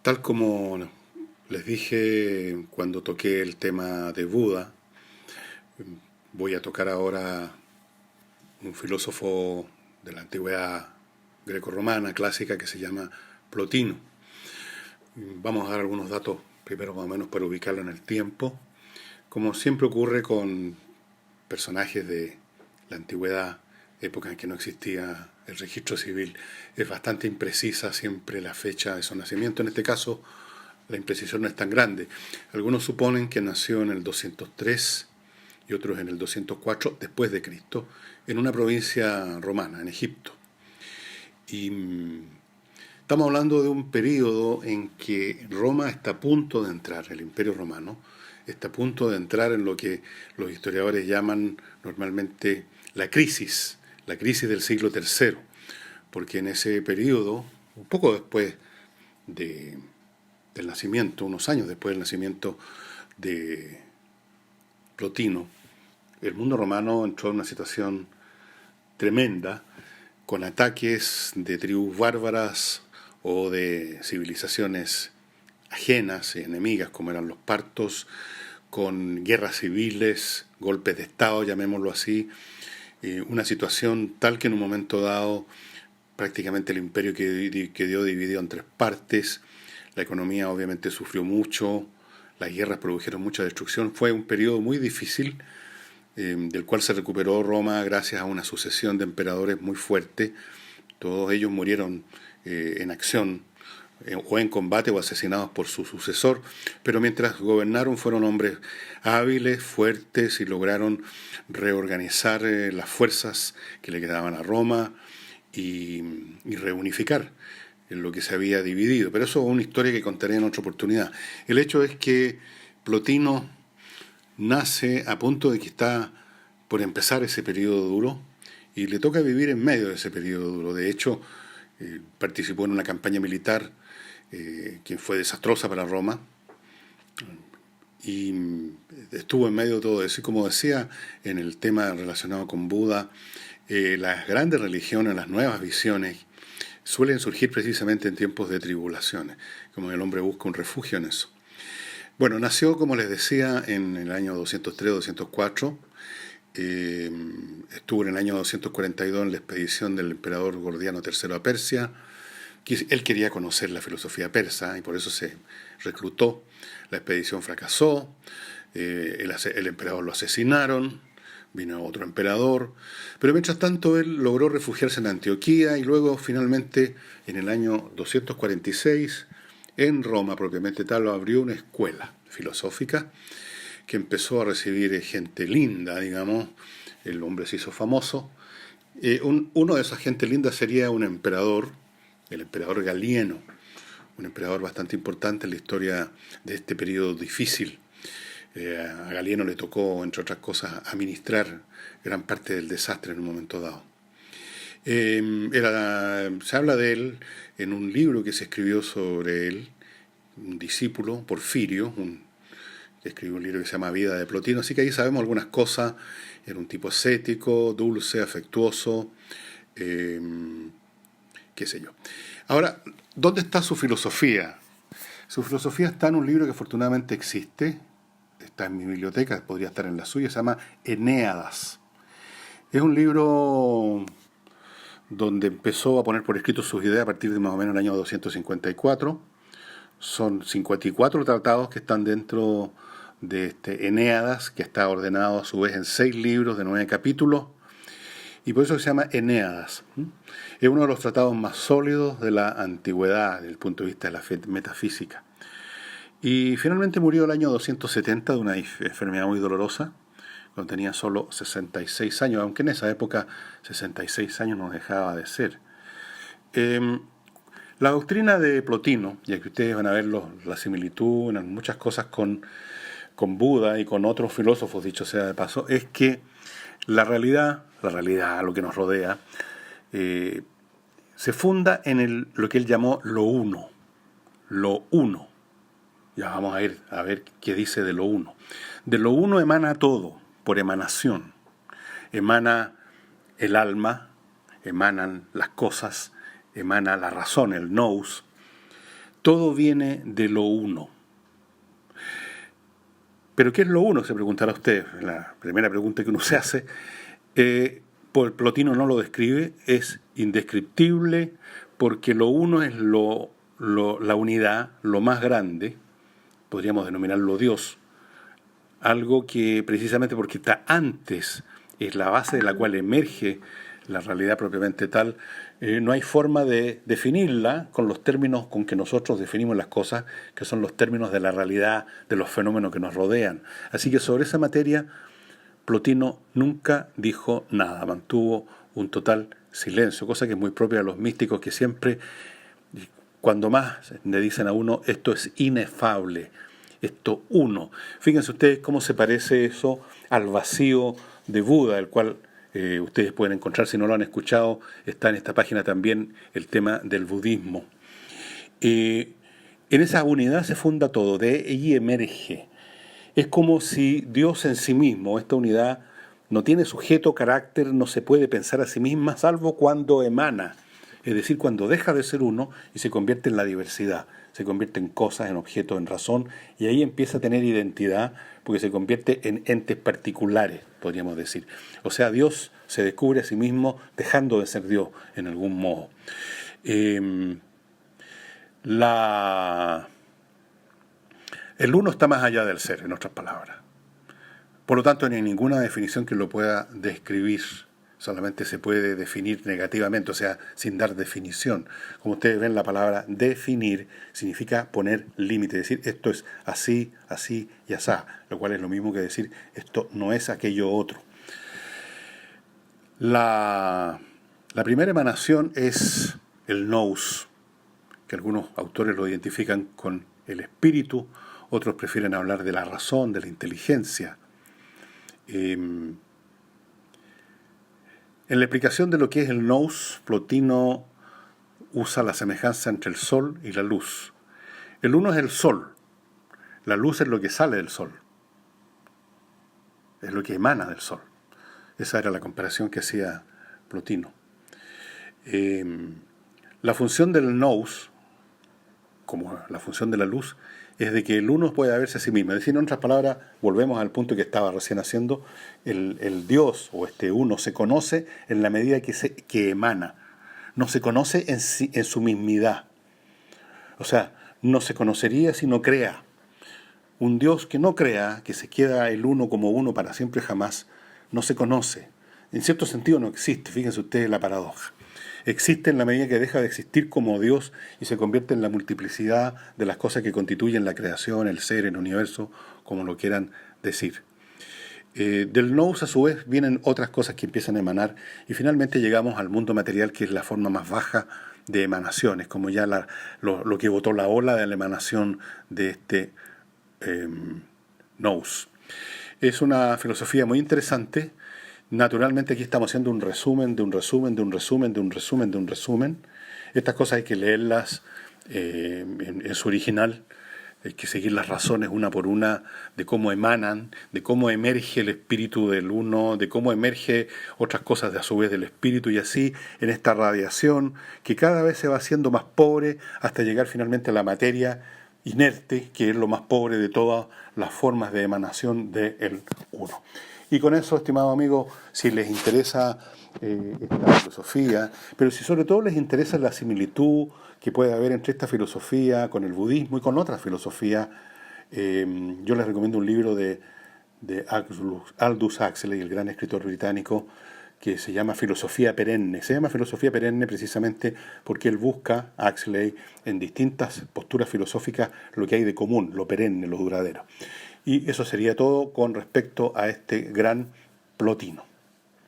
Tal como les dije cuando toqué el tema de Buda, voy a tocar ahora un filósofo de la antigüedad grecorromana clásica que se llama Plotino. Vamos a dar algunos datos primero más o menos para ubicarlo en el tiempo. Como siempre ocurre con personajes de la antigüedad, época en que no existía el registro civil, es bastante imprecisa siempre la fecha de su nacimiento. En este caso, la imprecisión no es tan grande. Algunos suponen que nació en el 203 y otros en el 204 después de Cristo, en una provincia romana, en Egipto. Y estamos hablando de un periodo en que Roma está a punto de entrar, el Imperio Romano, está a punto de entrar en lo que los historiadores llaman normalmente la crisis del siglo III, porque en ese periodo, un poco después del nacimiento, unos años después del nacimiento de Plotino, el mundo romano entró en una situación tremenda, con ataques de tribus bárbaras o de civilizaciones ajenas y enemigas, como eran los partos, con guerras civiles, golpes de Estado, llamémoslo así, una situación tal que en un momento dado prácticamente el imperio quedó dividido en tres partes, la economía obviamente sufrió mucho, las guerras produjeron mucha destrucción, fue un periodo muy difícil, del cual se recuperó Roma gracias a una sucesión de emperadores muy fuerte. Todos ellos murieron en acción o en combate o asesinados por su sucesor, pero mientras gobernaron fueron hombres hábiles, fuertes y lograron reorganizar las fuerzas que le quedaban a Roma y reunificar en lo que se había dividido. Pero eso es una historia que contaré en otra oportunidad. El hecho es que Plotino nace a punto de que está por empezar ese periodo duro y le toca vivir en medio de ese periodo duro. De hecho, participó en una campaña militar que fue desastrosa para Roma y estuvo en medio de todo eso. Y como decía en el tema relacionado con Buda, las grandes religiones, las nuevas visiones, suelen surgir precisamente en tiempos de tribulaciones, como el hombre busca un refugio en eso. Bueno, nació, como les decía, en el año 203-204. Estuvo en el año 242 en la expedición del emperador Gordiano III a Persia. Él quería conocer la filosofía persa y por eso se reclutó. La expedición fracasó, el emperador lo asesinaron, vino otro emperador, pero mientras tanto él logró refugiarse en Antioquía y luego finalmente en el año 246 en Roma propiamente tal abrió una escuela filosófica que empezó a recibir gente linda, digamos. El hombre se hizo famoso. Uno de esa gente linda sería un emperador, el emperador Galieno, un emperador bastante importante en la historia de este periodo difícil. A Galieno le tocó, entre otras cosas, administrar gran parte del desastre en un momento dado. Se habla de él en un libro que se escribió sobre él, un discípulo, Porfirio, que escribió un libro que se llama Vida de Plotino, así que ahí sabemos algunas cosas. Era un tipo ascético, dulce, afectuoso, qué sé yo. Ahora, ¿dónde está su filosofía? Su filosofía está en un libro que afortunadamente existe, está en mi biblioteca, podría estar en la suya, se llama Enéadas. Es un libro donde empezó a poner por escrito sus ideas a partir de más o menos el año 254. Son 54 tratados que están dentro de este Enéadas, que está ordenado a su vez en 6 libros de 9 capítulos, y por eso se llama Enéadas. Es uno de los tratados más sólidos de la antigüedad desde el punto de vista de la metafísica. Y finalmente murió el año 270 de una enfermedad muy dolorosa, cuando tenía solo 66 años, aunque en esa época 66 años no dejaba de ser. La doctrina de Plotino, ya que ustedes van a ver la similitud en muchas cosas con Buda y con otros filósofos, dicho sea de paso, es que la realidad, lo que nos rodea, se funda en lo que él llamó lo uno. Lo uno. Ya vamos a ir a ver qué dice de lo uno. De lo uno emana todo, por emanación. Emana el alma, emanan las cosas, emana la razón, el nous. todo viene de lo uno. ¿Pero qué es lo uno?, se preguntará usted. La primera pregunta que uno se hace. Plotino no lo describe, es indescriptible, porque lo uno es la unidad, lo más grande, podríamos denominarlo Dios, algo que precisamente porque está antes, es la base de la cual emerge la realidad propiamente tal, no hay forma de definirla con los términos con que nosotros definimos las cosas, que son los términos de la realidad, de los fenómenos que nos rodean. Así que sobre esa materia, Plotino nunca dijo nada, mantuvo un total silencio, cosa que es muy propia de los místicos, que siempre, cuando más le dicen a uno, esto es inefable, esto uno. Fíjense ustedes cómo se parece eso al vacío de Buda, el cual ustedes pueden encontrar, si no lo han escuchado, está en esta página también el tema del budismo. En esa unidad se funda todo, de ahí emerge. Es como si Dios en sí mismo, esta unidad, no tiene sujeto, carácter, no se puede pensar a sí misma, salvo cuando emana, es decir, cuando deja de ser uno y se convierte en la diversidad, se convierte en cosas, en objetos, en razón, y ahí empieza a tener identidad, porque se convierte en entes particulares, podríamos decir. O sea, Dios se descubre a sí mismo dejando de ser Dios, en algún modo. El uno está más allá del ser, en otras palabras. Por lo tanto, no hay ninguna definición que lo pueda describir. Solamente se puede definir negativamente, o sea, sin dar definición. Como ustedes ven, la palabra definir significa poner límite, decir esto es así, así y asá, lo cual es lo mismo que decir esto no es aquello otro. La primera emanación es el nous, que algunos autores lo identifican con el espíritu, otros prefieren hablar de la razón, de la inteligencia. En la explicación de lo que es el nous, Plotino usa la semejanza entre el sol y la luz. El uno es el sol, la luz es lo que sale del sol, es lo que emana del sol. Esa era la comparación que hacía Plotino. La función del nous, como la función de la luz, es de que el uno pueda verse a sí mismo. Es decir, en otras palabras, volvemos al punto que estaba recién haciendo, el Dios o este uno se conoce en la medida que emana. No se conoce en su mismidad. O sea, no se conocería si no crea. Un Dios que no crea, que se queda el uno como uno para siempre jamás, no se conoce. En cierto sentido no existe. Fíjense ustedes la paradoja. Existe en la medida que deja de existir como Dios y se convierte en la multiplicidad de las cosas que constituyen la creación, el ser, el universo, como lo quieran decir. Del nous, a su vez, vienen otras cosas que empiezan a emanar y finalmente llegamos al mundo material, que es la forma más baja de emanaciones, como ya lo que botó la ola de la emanación de este nous. Es una filosofía muy interesante. Naturalmente aquí estamos haciendo un resumen de un resumen, de un resumen, de un resumen, de un resumen. Estas cosas hay que leerlas en su original, hay que seguir las razones una por una de cómo emanan, de cómo emerge el espíritu del uno, de cómo emerge otras cosas de a su vez del espíritu, y así en esta radiación que cada vez se va haciendo más pobre hasta llegar finalmente a la materia inerte, que es lo más pobre de todas las formas de emanación del uno. Y con eso, estimado amigo, si les interesa esta filosofía, pero si sobre todo les interesa la similitud que puede haber entre esta filosofía con el budismo y con otras filosofías, yo les recomiendo un libro de Aldous Huxley, el gran escritor británico, que se llama Filosofía Perenne. Se llama Filosofía Perenne precisamente porque él busca, Huxley, en distintas posturas filosóficas, lo que hay de común, lo perenne, lo duradero. Y eso sería todo con respecto a este gran Plotino.